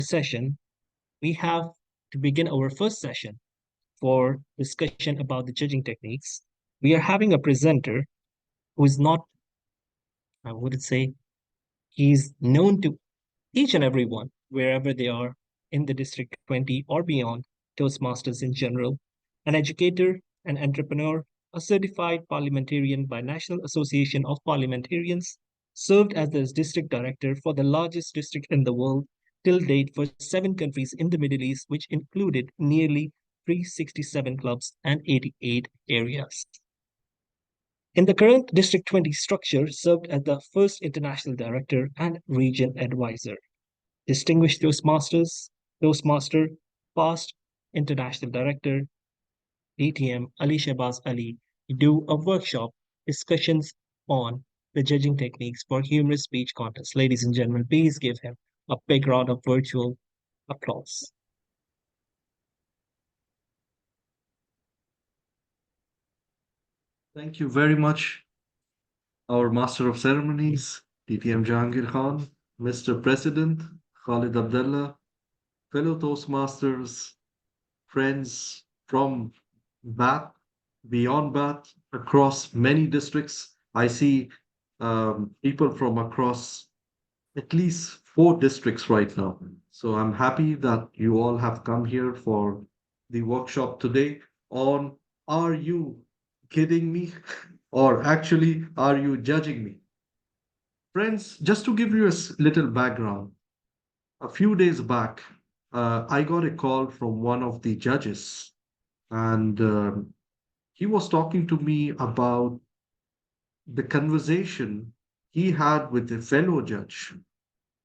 session, we have to begin our first session for discussion about the judging techniques. We are having a presenter who is not, I would say, he's known to each and everyone wherever they are in the District 20 or beyond, Toastmasters in general, an educator, an entrepreneur, a certified parliamentarian by National Association of Parliamentarians, served as the district director for the largest district in the world till date for 7 countries in the Middle East, which included nearly 367 clubs and 88 areas. In the current District 20 structure, served as the first international director and region advisor. Distinguished Toastmaster, past international director, DTM Ali Shahbaz Ali, do a workshop discussions on the judging techniques for humorous speech contests. Ladies and gentlemen, please give him a big round of virtual applause. Thank you very much, our Master of Ceremonies, DTM Jahangir Khan, Mr. President, Khalid Abdullah, fellow Toastmasters, friends from Bath, beyond Bath, across many districts. I see people from across at least 4 districts right now. So I'm happy that you all have come here for the workshop today on Are You Kidding Me? Or actually, Are You Judging Me? Friends, just to give you a little background, a few days back, I got a call from one of the judges, and he was talking to me about the conversation he had with a fellow judge.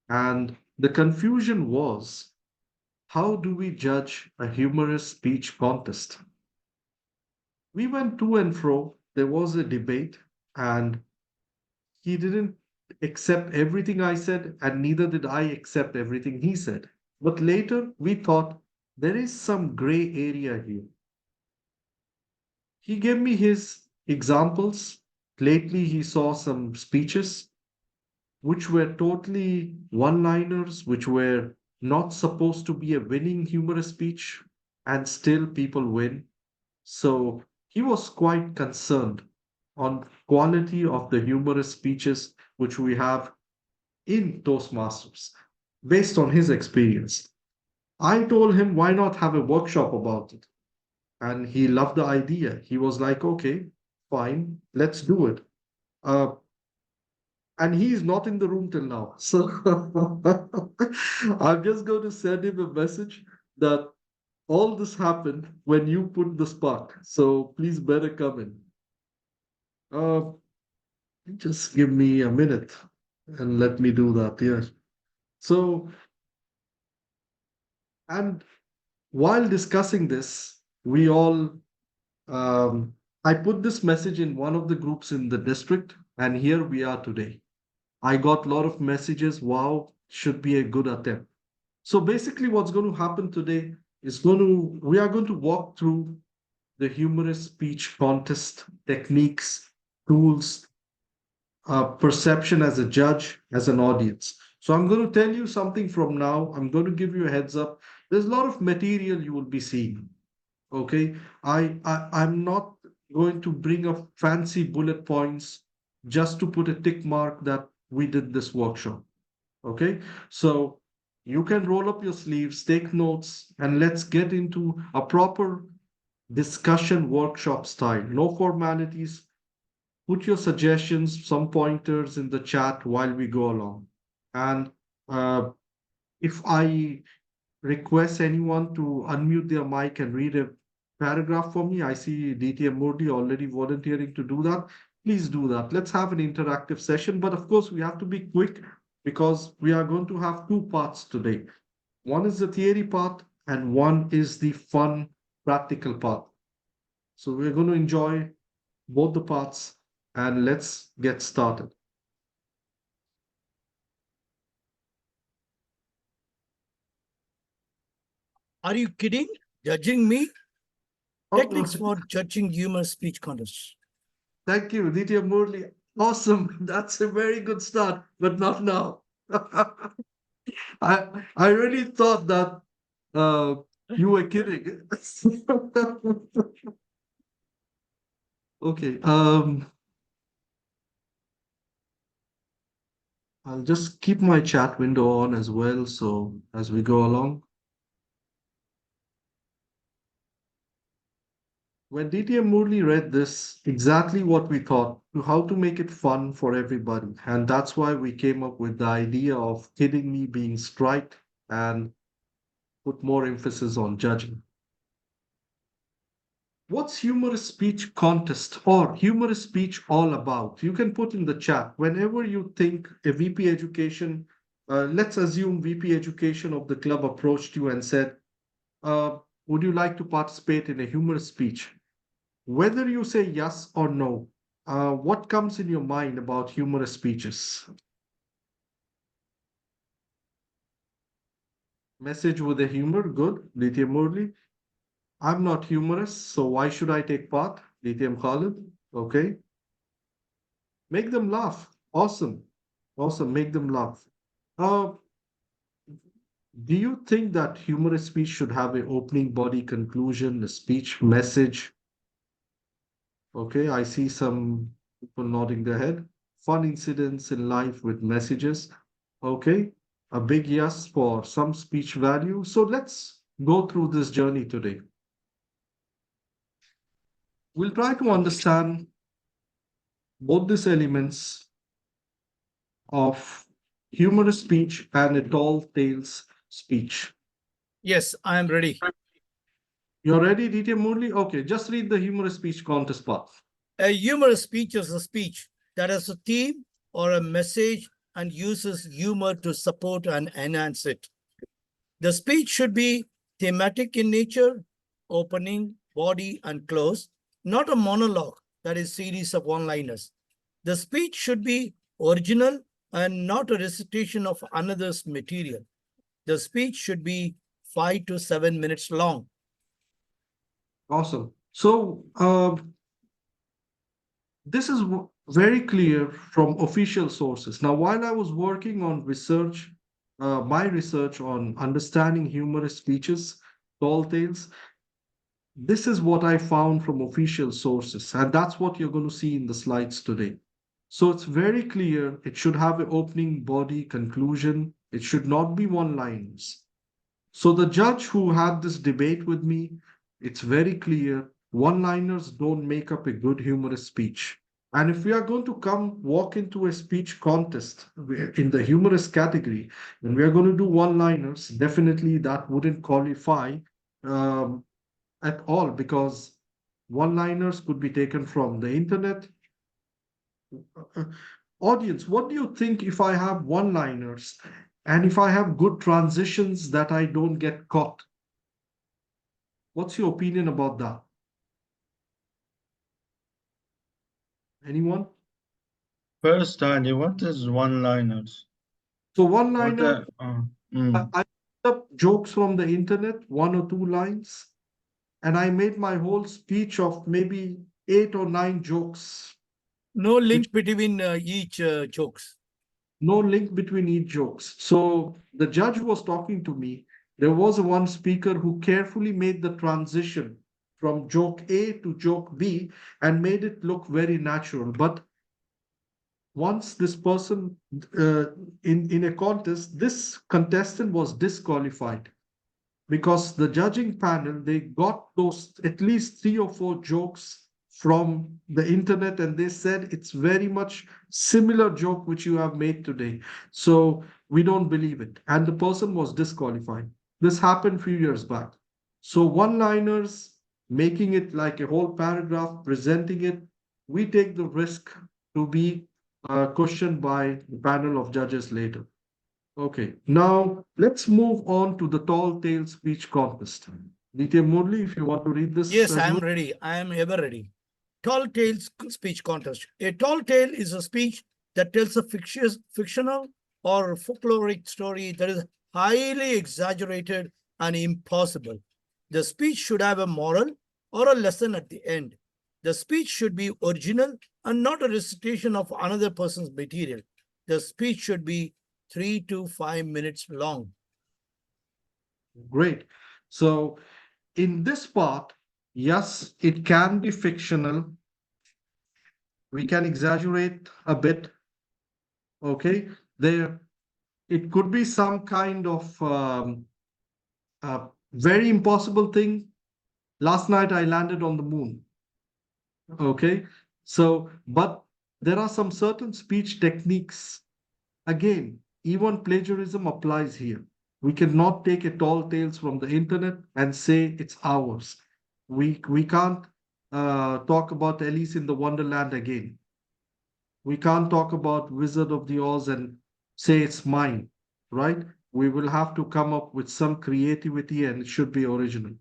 And the confusion was, how do we judge a humorous speech contest? We went to and fro. There was a debate, and he didn't accept everything I said, and neither did I accept everything he said. But later we thought there is some gray area here. He gave me his examples. Lately, he saw some speeches which were totally one liners, which were not supposed to be a winning humorous speech, and still people win. So he was quite concerned on quality of the humorous speeches which we have in Toastmasters based on his experience. I told him why not have a workshop about it. And he loved the idea. He was like, okay, fine, let's do it. Uh, and he is not in the room till now. So I'm just going to send him a message that all this happened when you put the spark. So please better come in. Uh, just give me a minute and let me do that. Yes. So, and while discussing this, we all, I put this message in one of the groups in the district, and here we are today. I got a lot of messages. Wow, should be a good attempt. So basically, what's going to happen today is we are going to walk through the humorous speech contest techniques, tools, perception as a judge, as an audience. So I'm going to tell you something from now. I'm going to give you a heads up. There's a lot of material you will be seeing. Okay, I'm not going to bring up fancy bullet points just to put a tick mark that we did this workshop. Okay, so you can roll up your sleeves, take notes, and let's get into a proper discussion workshop style. No formalities. Put your suggestions, some pointers in the chat while we go along. And uh, if I request anyone to unmute their mic and read a paragraph for me, I see DTM Murthy already volunteering to do that. Please do that. Let's have an interactive session. But of course, we have to be quick because we are going to have 2 parts today. One is the theory part, and one is the fun, practical part. So we're going to enjoy both the parts, and let's get started. Are you kidding? Judging me? Oh, Techniques for judging humorous speech contests. thank you, DTM Murthy. Awesome. That's a very good start, but not now. I really thought that you were kidding. Okay. I'll just keep my chat window on as well, so as we go along. When DTM Murli read this, exactly what we thought, to how to make it fun for everybody. And that's why we came up with the idea of kidding me being striked and put more emphasis on judging. What's humorous speech contest or humorous speech all about? You can put in the chat whenever you think a VP education, let's assume VP education of the club approached you and said, would you like to participate in a humorous speech? Whether you say yes or no, what comes in your mind about humorous speeches? Message with a humor, good. Lithium Murli. I'm not humorous, so why should I take part? Lithium Khalid. Okay. Make them laugh. Awesome. Awesome. Make them laugh. Uh, do you think that humorous speech should have an opening body conclusion, a speech message? Okay, I see some people nodding their head. Fun incidents in life with messages. Okay, a big yes for some speech value. So let's go through this journey today. We'll try to understand both these elements of humorous speech and a tall tales speech. Yes, I am ready. You're ready, DT Murli? Okay, just read the humorous speech contest part. A humorous speech is a speech that has a theme or a message and uses humor to support and enhance it. The speech should be thematic in nature, opening, body, and close, not a monologue that is series of one-liners. The speech should be original and not a recitation of another's material. The speech should be 5 to 7 minutes long. Awesome. So, this is very clear from official sources. Now, while I was working on research, my research on understanding humorous speeches, tall tales, this is what I found from official sources, and that's what you're going to see in the slides today. So it's very clear it should have an opening body conclusion. It should not be one liners. So the judge who had this debate with me, it's very clear one-liners don't make up a good humorous speech. And if we are going to come walk into a speech contest in the humorous category, and we are going to do one-liners, definitely that wouldn't qualify um, at all because one-liners could be taken from the internet. Uh, Audience, what do you think if I have one-liners and if I have good transitions that I don't get caught? What's your opinion about that? Anyone? First, Ali, what is one-liners? So What one-liner, the? I picked up jokes from the internet, one or two lines, and I made my whole speech of maybe 8 or 9 jokes, No which link between each jokes. no link between each jokes. So the judge was talking to me. There was one speaker who carefully made the transition from joke A to joke B and made it look very natural. But once this person in a contest, this contestant was disqualified because the judging panel they got those at least 3 or 4 jokes from the internet and they said it's very much similar joke which you have made today, so we don't believe it, and the person was disqualified. This happened few years back. So one liners, making it like a whole paragraph, presenting it, we take the risk to be questioned by the panel of judges later. Okay, now let's move on to the tall tale speech contest. Ditya Murli, if you want to read this Yes, I as am well. ready. I am ever ready. Tall tales speech contest. A tall tale is a speech that tells a fictional or folkloric story that is highly exaggerated and impossible. The speech should have a moral or a lesson at the end. The speech should be original and not a recitation of another person's material. The speech should be 3 to 5 minutes long. Great. So in this part, yes, it can be fictional. We can exaggerate a bit. Okay. There, it could be some kind of very impossible thing. Last night I landed on the moon. Okay. So, but there are some certain speech techniques. Again, even plagiarism applies here. We cannot take a tall tales from the internet and say it's ours. We can't talk about Alice in the Wonderland again. We can't talk about Wizard of the Oz and say it's mine, right? We will have to come up with some creativity and it should be original.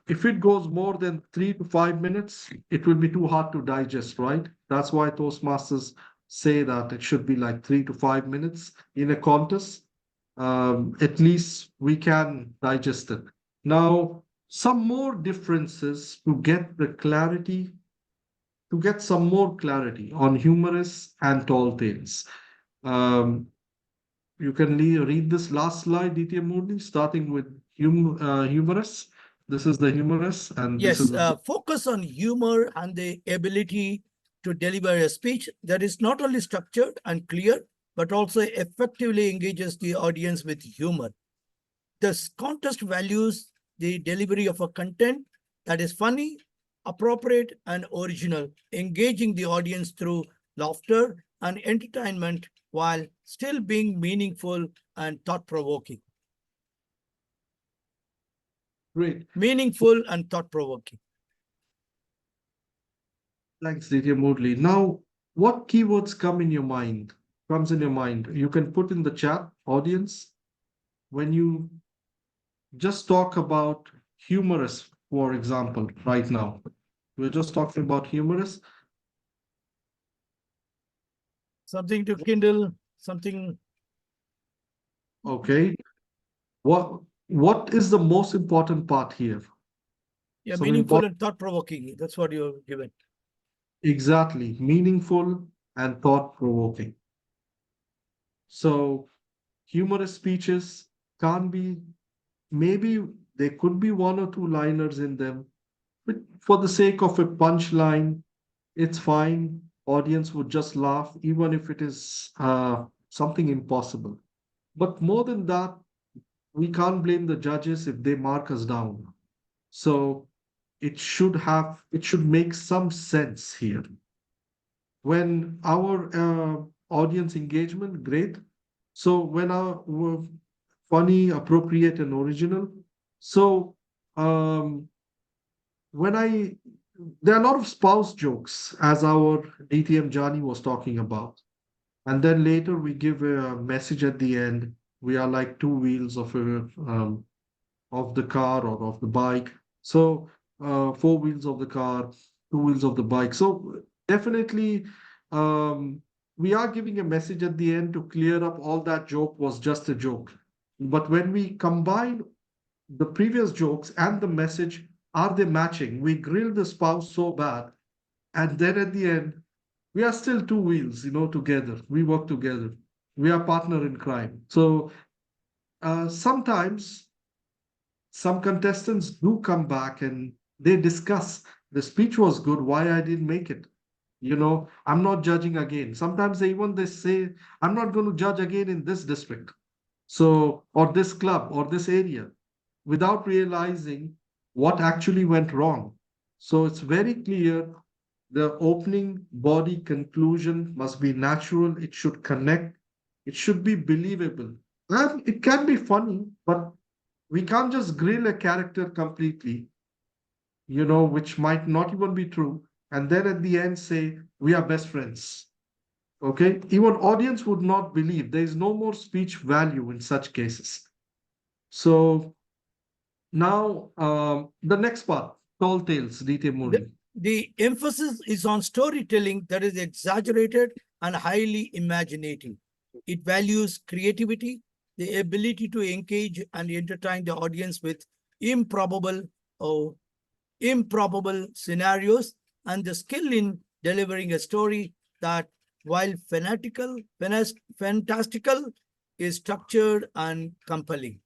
If it goes more than 3 to 5 minutes, it will be too hard to digest, right? That's why Toastmasters say that it should be like 3 to 5 minutes in a contest. At least we can digest it. Now, some more differences to get the clarity, to get some more clarity on humorous and tall tales. Um, you can read this last slide, DT Moody, starting with humorous. This is the humorous, and this is Yes, the focus on humor and the ability to deliver a speech that is not only structured and clear, but also effectively engages the audience with humor. This contest values the delivery of a content that is funny, appropriate, and original, engaging the audience through laughter and entertainment while still being meaningful and thought provoking. great. Meaningful and thought provoking. Thanks, DT Moodley. Now, what keywords come in your mind? Comes in your mind. You can put in the chat, audience, when you just talk about humorous, for example, right now. We're just talking about humorous. Something to kindle, something. Okay. What is the most important part here? Yeah, So meaningful and thought provoking. That's what you're given. exactly, meaningful and thought provoking. So humorous speeches can't be, maybe there could be one or two liners in them, but for the sake of a punchline, it's fine. Audience would just laugh, even if it is something impossible. But more than that, we can't blame the judges if they mark us down. So it should make some sense here. When our audience engagement, great. So when our funny, appropriate, and original. So um, when I there are a lot of spouse jokes, as our DTM Johnny was talking about, and then later we give a message at the end. We are like two wheels of the car or of the bike. So four wheels of the car, two wheels of the bike. So definitely, um, we are giving a message at the end to clear up all that joke was just a joke. But when we combine the previous jokes and the message, are they matching? We grill the spouse so bad, and then at the end, we are still two wheels, together. We work together. We are partner in crime. So sometimes some contestants do come back and they discuss the speech was good, why I didn't make it. I'm not judging again. Sometimes they say, I'm not going to judge again in this district. So, or this club or this area, without realizing what actually went wrong. So it's very clear the opening body conclusion must be natural, it should connect, it should be believable. And it can be funny, but we can't just grill a character completely, which might not even be true, and then at the end say, we are best friends. Okay? Even audience would not believe. There is no more speech value in such cases. So now the next part, tall tales, DT Modi. The emphasis is on storytelling that is exaggerated and highly imaginative. It values creativity, the ability to engage and entertain the audience with improbable or improbable scenarios, and the skill in delivering a story that while fantastical is structured and compelling.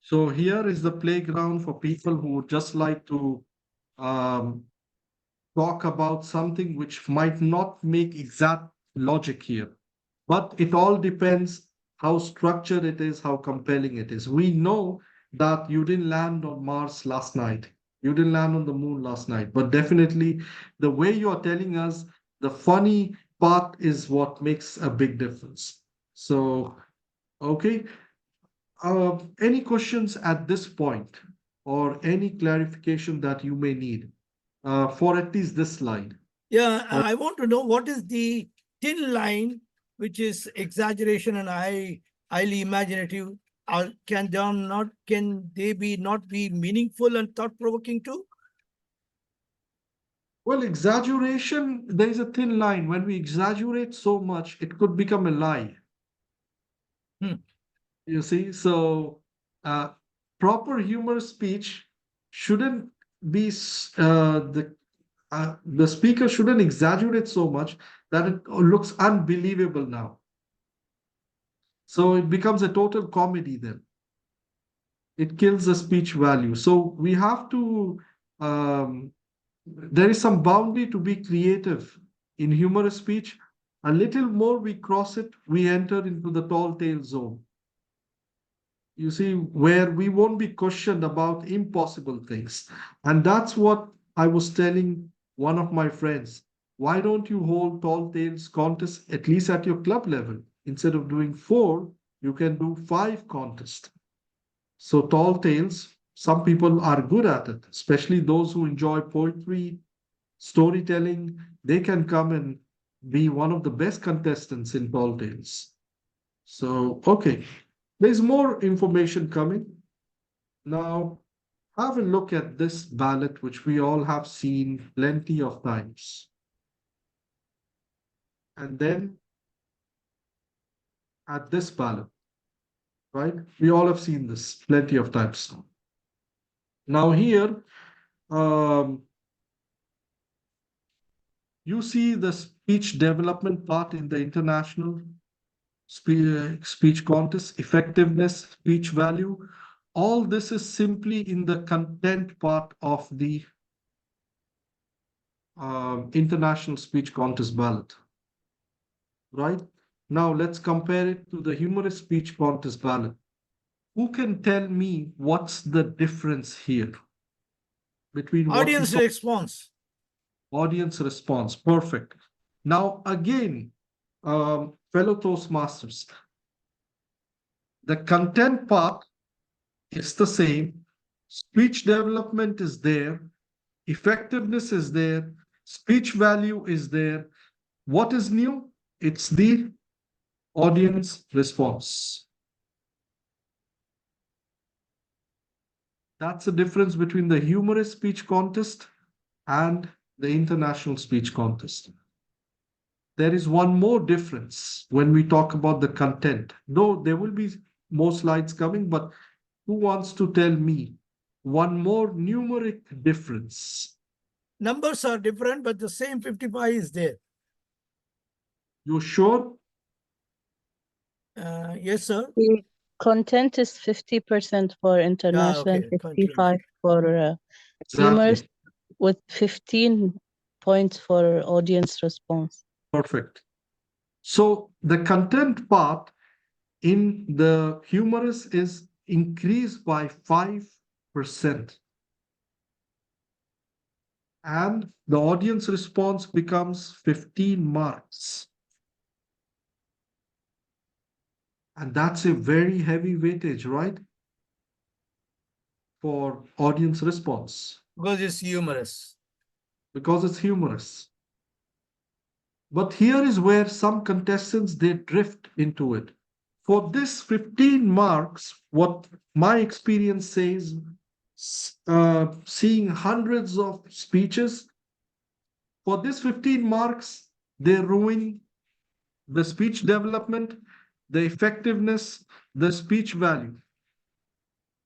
So here is the playground for people who would just like to um, talk about something which might not make exact logic here. But it all depends how structured it is, how compelling it is. We know that you didn't land on Mars last night. You didn't land on the moon last night. But definitely, the way you are telling us, the funny part is what makes a big difference. So, okay. Any questions at this point or any clarification that you may need for at least this slide? Yeah, Or I want to know what is the thin line, which is exaggeration and highly imaginative. Can they be not be meaningful and thought provoking too? well, exaggeration, there is a thin line. When we exaggerate so much, it could become a lie. Hmm. You see, so uh, proper humor speech shouldn't be the speaker shouldn't exaggerate so much that it looks unbelievable now. So it becomes a total comedy then. It kills the speech value. So we have to, there is some boundary to be creative in humorous speech. A little more we cross it, we enter into the tall tale zone. You see, where we won't be questioned about impossible things. And that's what I was telling one of my friends. Why don't you hold tall tales contests at least at your club level? Instead of doing four, you can do five contests. So tall tales, some people are good at it, especially those who enjoy poetry, storytelling. They can come and be one of the best contestants in tall tales. So, okay, there's more information coming. Now, have a look at this ballot, which we all have seen plenty of times. And then at this ballot, right? We all have seen this plenty of times. Now, here, um, you see the speech development part in the international speech contest, effectiveness, speech value. All this is simply in the content part of the international speech contest ballot, right? Now let's compare it to the humorous speech contest ballot. Who can tell me what's the difference here between what we Audience saw? response. Audience response, perfect. Now again, fellow Toastmasters, the content part is the same. Speech development is there. Effectiveness is there. Speech value is there. What is new? It's the audience response. That's the difference between the humorous speech contest and the international speech contest. There is one more difference when we talk about the content. Though there will be more slides coming, but who wants to tell me one more numeric difference? Numbers are different, but the same 55 is there. You sure? Yes, sir. The content is 50% for international, Okay, continue. 55 for humorous, Exactly. with 15 points for audience response. Perfect. So the content part in the humorous is increased by 5%. And the audience response becomes 15 marks. And that's a very heavy weightage, right? For audience response, Because it's humorous. because it's humorous. But here is where some contestants they drift into it. For this 15 marks, what my experience says, seeing hundreds of speeches, for this 15 marks, they ruin the speech development, the effectiveness, the speech value.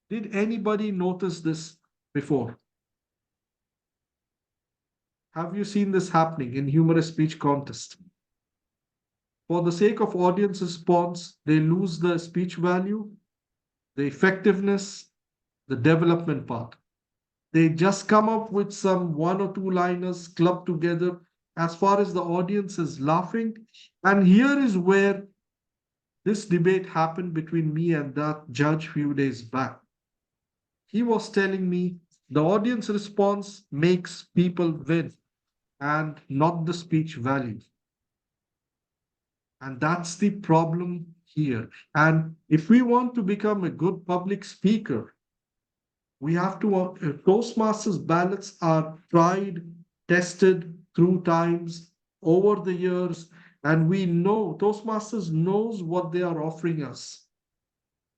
Did anybody notice this before? Have you seen this happening in humorous speech contest? For the sake of audience response, they lose the speech value, the effectiveness, the development part. They just come up with some one or two liners clubbed together as far as the audience is laughing. And here is where this debate happened between me and that judge few days back. He was telling me the audience response makes people win and not the speech value. And that's the problem here. And if we want to become a good public speaker, we have to, Toastmasters ballots are tried, tested through times, over the years, and we know Toastmasters knows what they are offering us.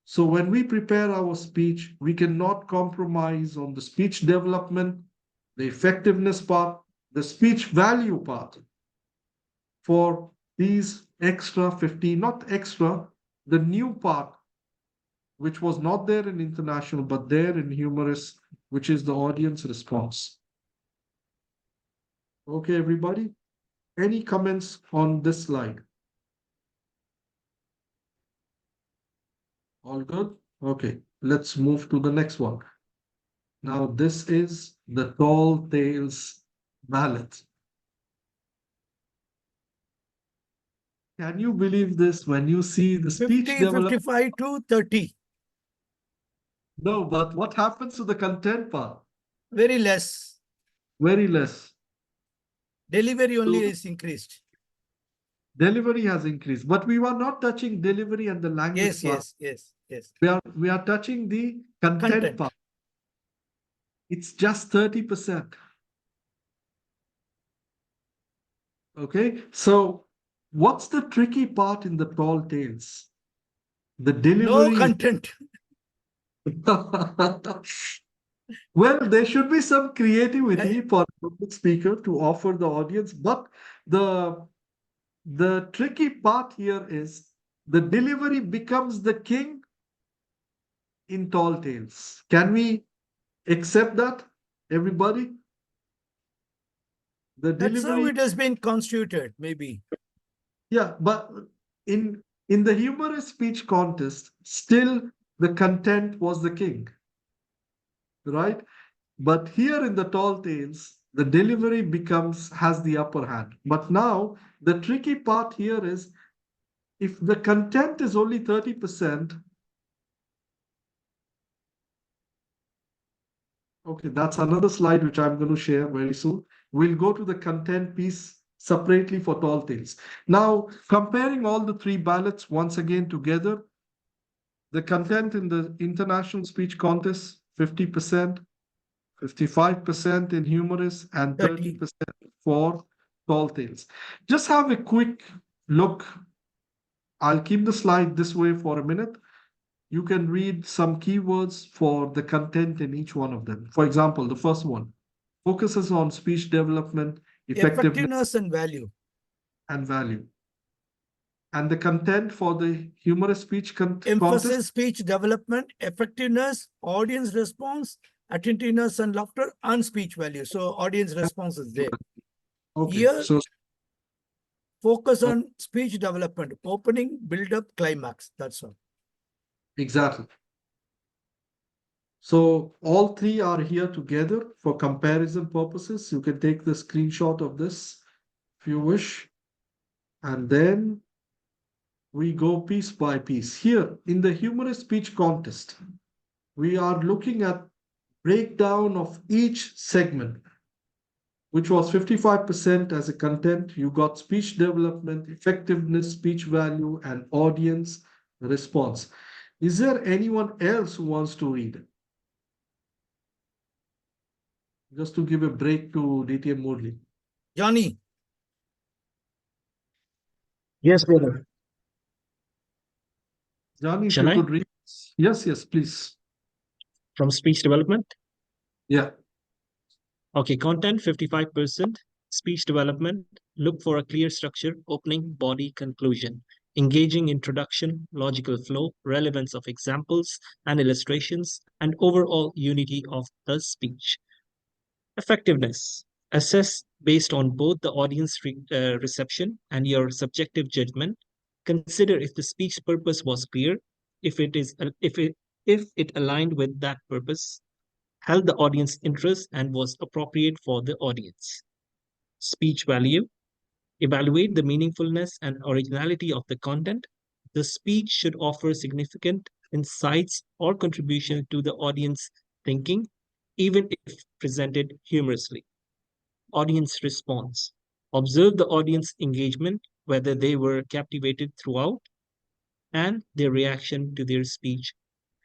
So when we prepare our speech, we cannot compromise on the speech development, the effectiveness part, the speech value part for these extra 15, not extra, the new part, which was not there in international, but there in humorous, which is the audience response. Okay, everybody. Any comments on this slide? All good? Okay, let's move to the next one. Now, this is the tall tales ballot. Can you believe this when you see the speech 50, development? 55 to 30. No, but what happens to the content part? Very less. Very less. Delivery only So is increased. delivery has increased, but we were not touching delivery and the language part. Yes. We are touching the content Content. part. It's just 30%. Okay, so what's the tricky part in the tall tales? The No delivery. content. Well, there should be some creativity for a public speaker to offer the audience, but the tricky part here is the delivery becomes the king in tall tales. Can we accept that, everybody? The That's how delivery, it has been constituted, maybe. yeah, but in the humorous speech contest, still the content was the king, right? But here in the tall tales, the delivery has the upper hand. But now the tricky part here is if the content is only 30%, okay, that's another slide which I'm going to share very soon. We'll go to the content piece separately for tall tales. Now, comparing all the three ballots once again together, the content in the international speech contest, 50%, 55% in humorous, and 30% for tall tales. Just have a quick look. I'll keep the slide this way for a minute. You can read some keywords for the content in each one of them. For example, the first one focuses on speech development, effectiveness, and value. and value. And the content for the humorous speech contest? Emphasis, speech development, effectiveness, audience response, attentiveness and laughter, and speech value. So audience response is there. Okay, Here, so focus on speech development, opening, build up, climax. That's all. exactly. So all three are here together for comparison purposes. You can take the screenshot of this if you wish. And then we go piece by piece. Here in the humorous speech contest, we are looking at breakdown of each segment, which was 55% as a content. You got speech development, effectiveness, speech value, and audience response. Is there anyone else who wants to read? Just to give a break to DTM Morley. Johnny. Yes, brother. Johnny, if Shall you I? could read. Yes, please. From speech development? Yeah. Okay, content 55%, speech development, look for a clear structure, opening, body, conclusion, engaging introduction, logical flow, relevance of examples and illustrations, and overall unity of the speech. Effectiveness, assess Based on both the audience reception and your subjective judgment, consider if the speech purpose was clear, if it is if it aligned with that purpose, held the audience interest, and was appropriate for the audience. Speech value. Evaluate the meaningfulness and originality of the content. The speech should offer significant insights or contribution to the audience thinking, even if presented humorously. Audience response. Observe the audience engagement, whether they were captivated throughout, and their reaction to their speech,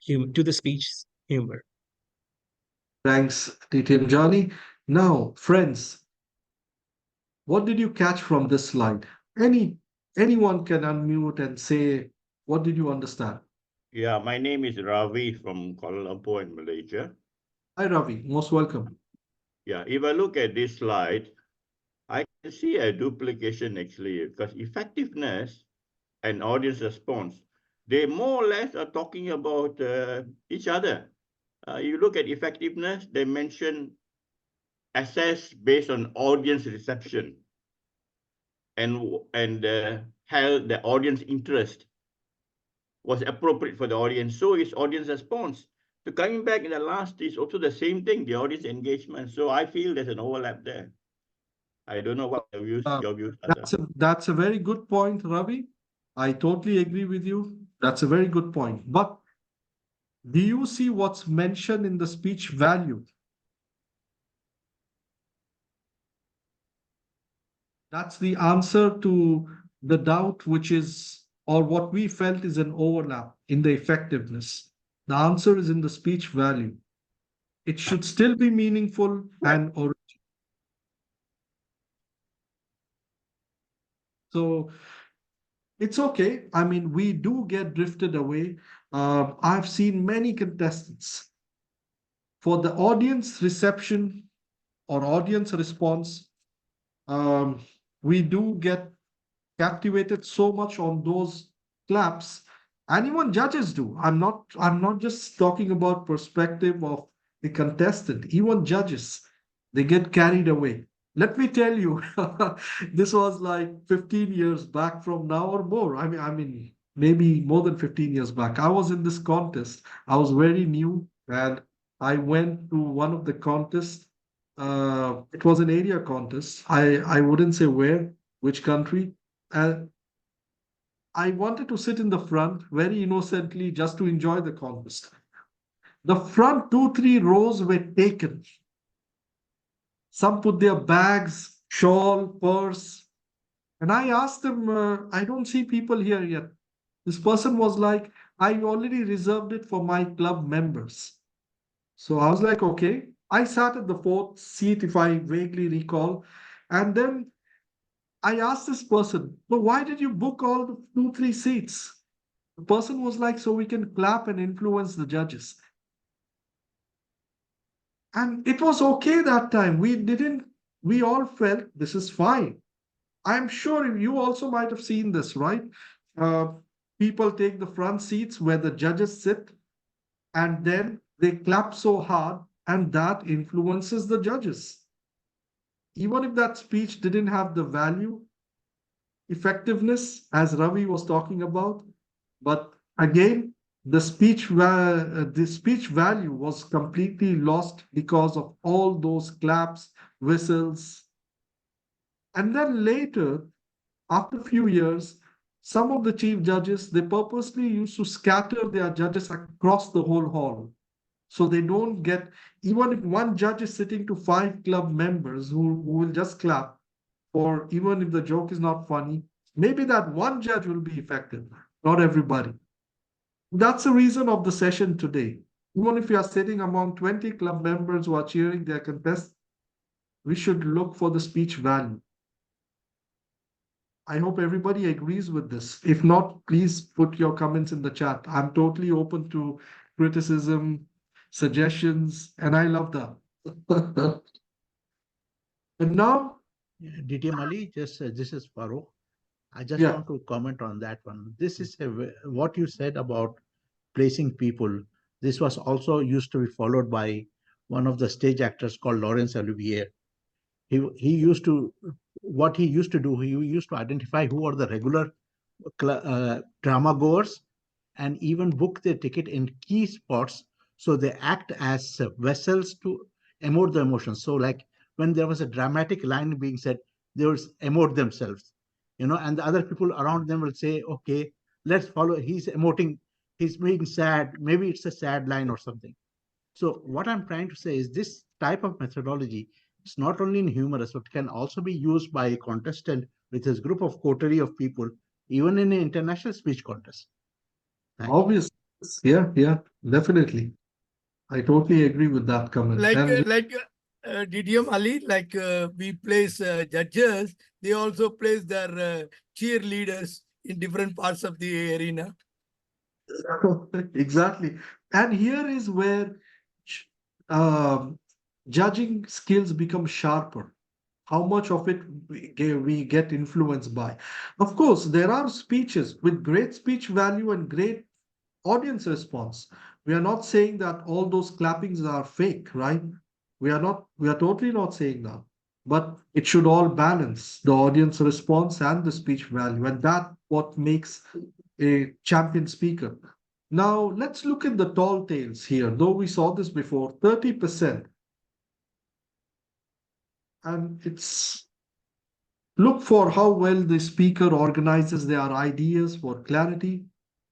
to the speech's humor. Thanks, TTM Johnny. Now, friends, what did you catch from this slide? Anyone can unmute and say, what did you understand? Yeah, my name is Ravi from Kuala Lumpur in Malaysia. Hi, Ravi. Most welcome. Yeah, if I look at this slide, I can see a duplication actually, because effectiveness and audience response, they more or less are talking about each other. You look at effectiveness, they mention assess based on audience reception and how the audience interest was appropriate for the audience. So is audience response. So coming back in the last is also the same thing, the audience engagement. So I feel there's an overlap there. I don't know what your views are. That's a very good point, Ravi. I totally agree with you. That's a very good point. But do you see what's mentioned in the speech value? That's the answer to the doubt, which is, or what we felt is an overlap in the effectiveness. The answer is in the speech value. It should still be meaningful and original. So it's okay. I mean, we do get drifted away. I've seen many contestants for the audience reception or audience response. We do get captivated so much on those claps, and even judges do. I'm not just talking about perspective of the contestant. Even judges, they get carried away. Let me tell you, this was like 15 years back from now or more. I mean, maybe more than 15 years back. I was in this contest. I was very new, and I went to one of the contests. It was an area contest. I wouldn't say where, which country. And I wanted to sit in the front very innocently just to enjoy the contest. The front two, three rows were taken. Some put their bags, shawl, purse. And I asked them, I don't see people here yet. This person was like, I already reserved it for my club members. So I was like, okay. I sat at the fourth seat, if I vaguely recall. And then I asked this person, but why did you book all the two, three seats? The person was like, so we can clap and influence the judges. And it was okay that time. We all felt this is fine. I'm sure you also might have seen this, right? Uh, People take the front seats where the judges sit, and then they clap so hard, and that influences the judges. Even if that speech didn't have the value, effectiveness, as Ravi was talking about, but again, the speech value was completely lost because of all those claps, whistles. And then later, after a few years, some of the chief judges, they purposely used to scatter their judges across the whole hall. So they don't get, even if one judge is sitting to five club members who will just clap, or even if the joke is not funny, maybe that one judge will be effective, not everybody. That's the reason of the session today. Even if you are sitting among 20 club members who are cheering their contest, we should look for the speech value. I hope everybody agrees with this. If not, please put your comments in the chat. I'm totally open to criticism, suggestions, and I love that. And now, DT Mali, this is Farooq. I just yeah, want to comment on that one. This is what you said about placing people. This was also used to be followed by one of the stage actors called Laurence Olivier. he used to what he used to do. He used to identify who are the regular drama goers and even book their ticket in key spots so they act as vessels to emote the emotions. So, like when there was a dramatic line being said, they would emote themselves, and the other people around them will say, "Okay, let's follow." He's emoting. He's being sad. Maybe it's a sad line or something. So what I'm trying to say is this type of methodology is not only in humorous, but can also be used by a contestant with his group of coterie of people, even in an international speech contest. Thank you. Obviously. Yeah, definitely. I totally agree with that comment. And Didium Ali, we place judges, they also place their cheerleaders in different parts of the arena. exactly. And here is where ch- um, judging skills become sharper. How much of it we get influenced by. Of course, there are speeches with great speech value and great audience response. We are not saying that all those clappings are fake, right? We are totally not saying that. But it should all balance the audience response and the speech value. And that what makes a champion speaker. Now let's look at the tall tales here. Though we saw this before, 30%. And it's look for how well the speaker organizes their ideas for clarity.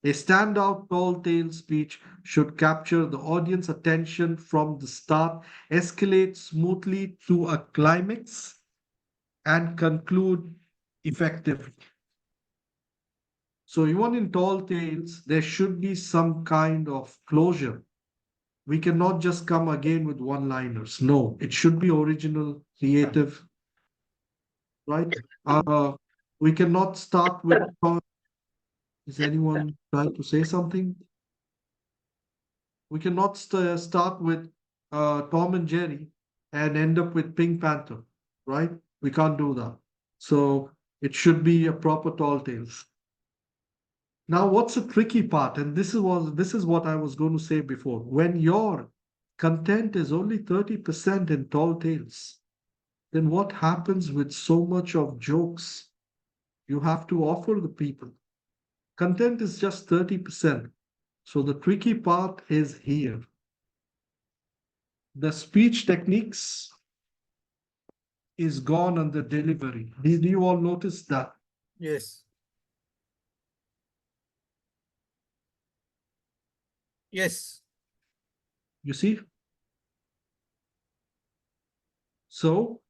A standout tall tale speech should capture the audience attention from the start, escalate smoothly to a climax, and conclude effectively. So, even in tall tales, there should be some kind of closure. We cannot just come again with one liners. No, it should be original, creative, right? We cannot start with. Is anyone trying to say something? We cannot start with Tom and Jerry and end up with Pink Panther, right? We can't do that. So it should be a proper tall tales. Now, what's the tricky part? And this is what I was going to say before. When your content is only 30% in tall tales, then what happens with so much of jokes you have to offer the people? Content is just 30%. So the tricky part is here. The speech techniques is gone on the delivery. Did you all notice that? Yes. Yes. You see? So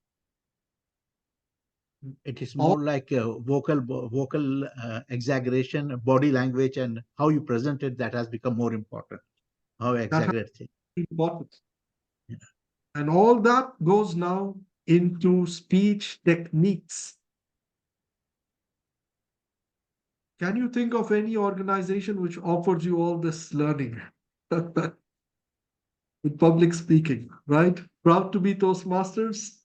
It is all more like a vocal exaggeration, body language, and how you present it that has become more important. How you that has exaggerate things. been important. Yeah. And all that goes now into speech techniques. Can you think of any organization which offers you all this learning with public speaking, right? Proud to be Toastmasters?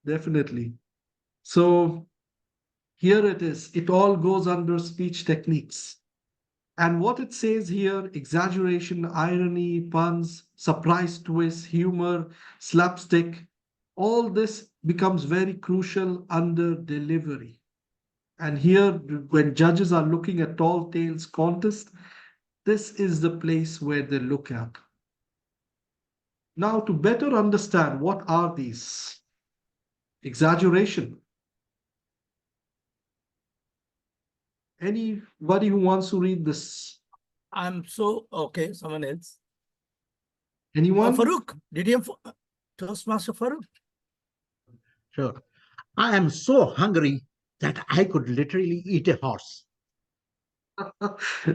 Definitely. So here it is. It all goes under speech techniques. And what it says here exaggeration, irony, puns, surprise twist, humor, slapstick all this becomes very crucial under delivery. And here, when judges are looking at tall tales contest, this is the place where they look at. Now, to better understand what are these exaggeration, anybody who wants to read this? Okay, someone else. Anyone? Farooq, Toastmaster Farooq. Sure. I am so hungry that I could literally eat a horse.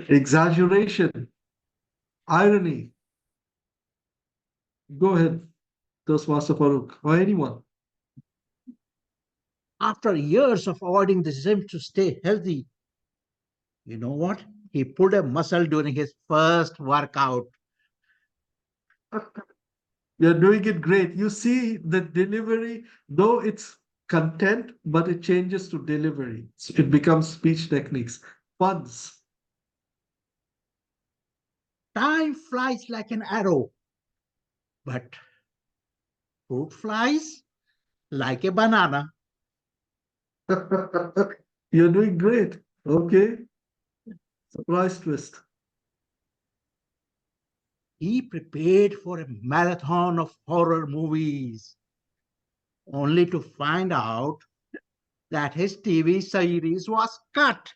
Exaggeration, irony. Go ahead, Toastmaster Farooq, or anyone. After years of avoiding the gym to stay healthy, you know what? He pulled a muscle during his first workout. You're doing it great. You see the delivery, though it's content, but it changes to delivery. It becomes speech techniques. Puns. Time flies like an arrow, but fruit flies? like a banana. You're doing great. Okay. Surprise twist. He prepared for a marathon of horror movies, only to find out that his TV series was cut.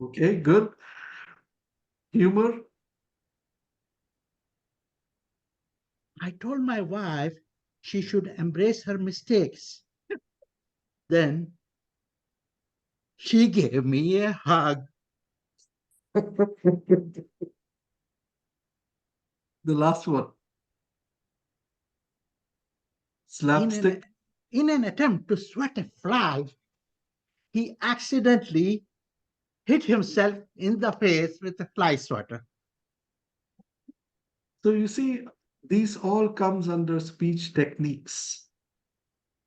Okay, good. Humor. I told my wife she should embrace her mistakes. Then she gave me a hug. The last one. In Slapstick. an attempt to sweat a fly, he accidentally hit himself in the face with a fly swatter. So you see, these all comes under speech techniques,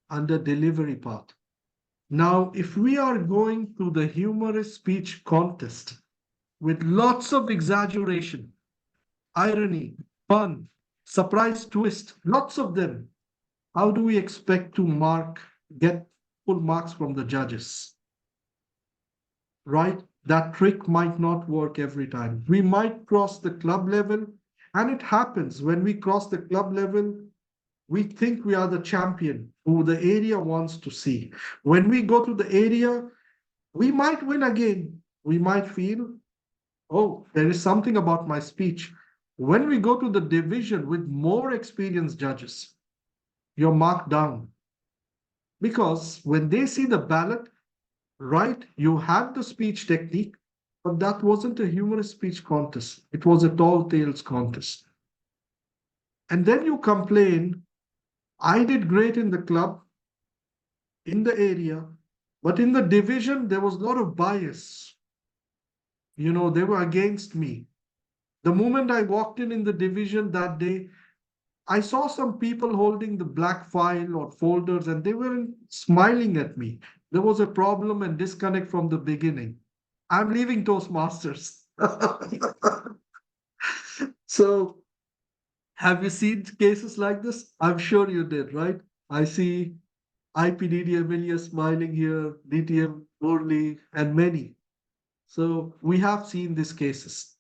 under delivery part. Now, if we are going to the humorous speech contest with lots of exaggeration, irony, fun, surprise twist, lots of them, how do we expect to get full marks from the judges? Right? That trick might not work every time. We might cross the club level, and it happens when we cross the club level, we think we are the champion who the area wants to see. When we go to the area, we might win again. We might feel, oh, there is something about my speech. When we go to the division with more experienced judges, you're marked down. Because when they see the ballot, right, you had the speech technique, but that wasn't a humorous speech contest. It was a tall tales contest. And then you complain, I did great in the club, in the area, but in the division, there was a lot of bias. You know, they were against me. The moment I walked in the division that day, I saw some people holding the black file or folders and they weren't smiling at me. There was a problem and disconnect from the beginning. I'm leaving Toastmasters. So, have you seen cases like this? I'm sure you did, right? I see IPDD Amelia smiling here, DTM Murli, and many. So, we have seen these cases.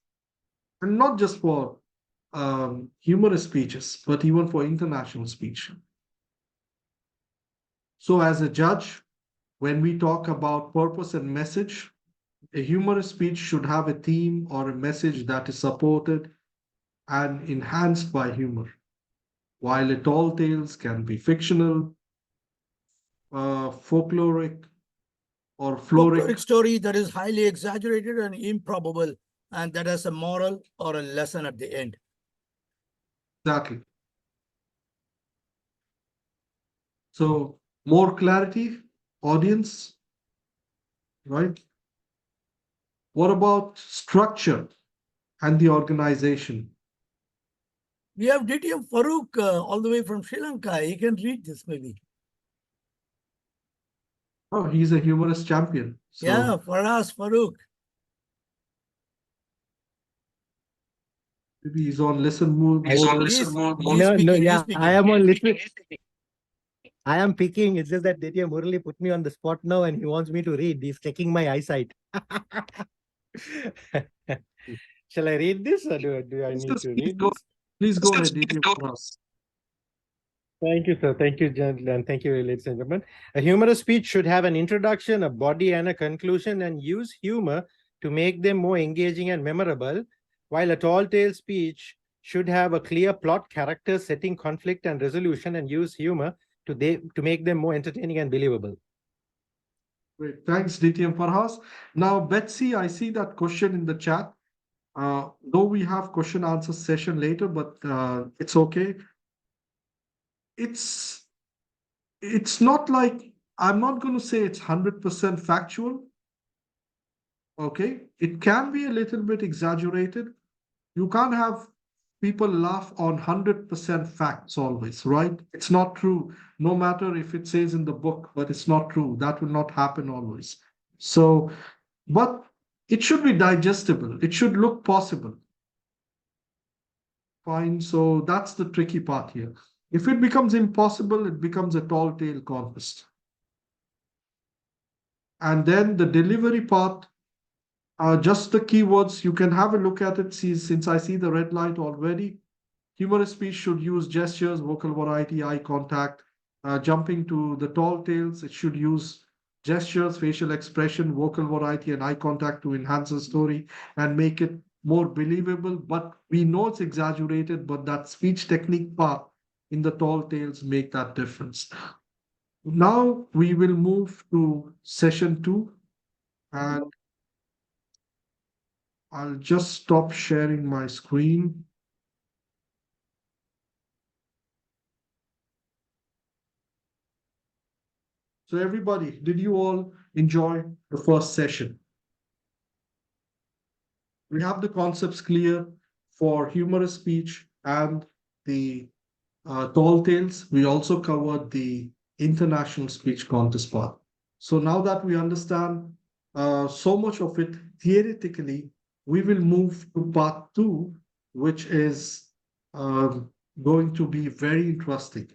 And not just for humorous speeches, but even for international speech. So, as a judge, when we talk about purpose and message, a humorous speech should have a theme or a message that is supported and enhanced by humor, while a tall tales can be fictional, folkloric, or Folkloric floric. story that is highly exaggerated and improbable, and that has a moral or a lesson at the end. Exactly. So, more clarity, audience, right? What about structure and the organization? We have DTM Farouk all the way from Sri Lanka. He can read this maybe. Oh, he's a humorous champion. So Yeah, for us, Farouk. maybe he's on listen mode. He's on listen mode. He's speaking. I am on listening. I am picking. It's just that DTM Murali put me on the spot now and he wants me to read. He's checking my eyesight. Shall I read this or do I need to read this? Please go ahead, DTM for us. Thank you, sir. Thank you, gentlemen. Thank you, ladies and gentlemen. A humorous speech should have an introduction, a body, and a conclusion, and use humor to make them more engaging and memorable, while a tall tale speech should have a clear plot, character, setting, conflict, and resolution, and use humor to make them more entertaining and believable. Great. Thanks, DTM Farhas. Now, Betsy, I see that question in the chat. Though we have question answer session later, but it's okay. It's not like, I'm not going to say it's 100% factual. Okay, it can be a little bit exaggerated. You can't have people laugh on 100% facts always, right? It's not true, no matter if it says in the book, but it's not true. That will not happen always. So, but it should be digestible. It should look possible. Fine. So that's the tricky part here. If it becomes impossible, it becomes a tall tale contest. And then the delivery part, just the keywords, you can have a look at it. See, since I see the red light already, humorous speech should use gestures, vocal variety, eye contact. Jumping to the tall tales, it should use gestures, facial expression, vocal variety, and eye contact to enhance the story and make it more believable. But we know it's exaggerated, but that speech technique part in the tall tales make that difference. Now we will move to session 2, and I'll just stop sharing my screen. So everybody, did you all enjoy the first session? We have the concepts clear for humorous speech and the tall tales. We also covered the international speech contest part. So now that we understand so much of it theoretically, we will move to part 2, which is going to be very interesting.